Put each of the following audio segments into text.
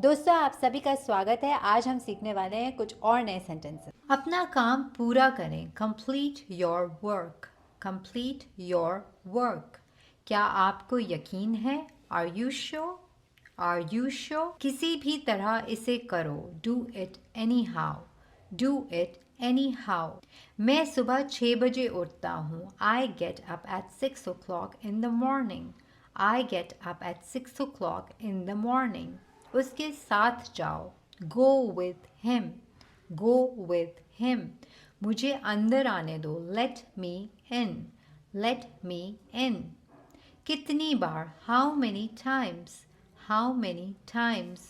दोस्तों आप सभी का स्वागत है। आज हम सीखने वाले हैं कुछ और नए सेंटेंसेस। अपना काम पूरा करें। Complete your work. Complete your work. क्या आपको यकीन है? Are you sure? Are you sure? किसी भी तरह इसे करो। Do it anyhow. Do it anyhow. मैं सुबह 6 बजे उठता हूँ। I get up at 6 o'clock in the morning. I get up at 6 o'clock in the morning. उसके साथ जाओ। Go with him. Go with him. मुझे अंदर आने दो। Let me in. Let me in. कितनी बार? How many times? How many times?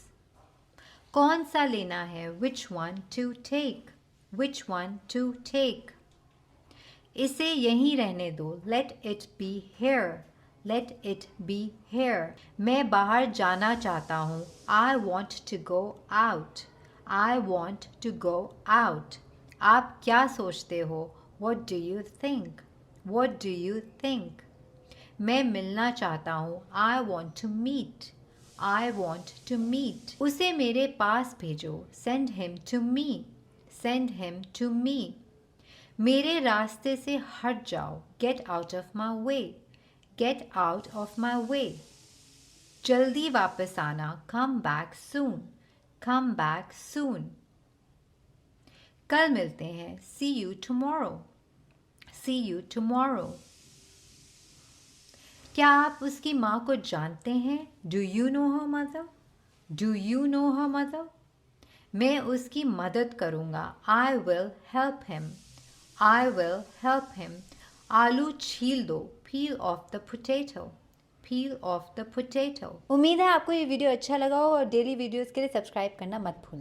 कौन सा लेना है? Which one to take? Which one to take? इसे यहीं रहने दो। Let it be here. Let it be here. मैं बाहर जाना चाहता हूँ। I want to go out. I want to go out. आप क्या सोचते हो? What do you think? What do you think? मैं मिलना चाहता हूँ। I want to meet. I want to meet. उसे मेरे पास भेजो। Send him to me. Send him to me. मेरे रास्ते से हट जाओ। Get out of my way. Get out of my way. जल्दी वापस आना। Come back soon. Come back soon. कल मिलते हैं। See you tomorrow. See you tomorrow. क्या आप उसकी माँ को जानते हैं? Do you know her mother? Do you know her mother? मैं उसकी मदद करूँगा। I will help him. I will help him. आलू छील दो। Peel off the potato. Peel off the potato. उम्मीद है आपको ये वीडियो अच्छा लगा हो और डेली वीडियोस के लिए सब्सक्राइब करना मत भूलना।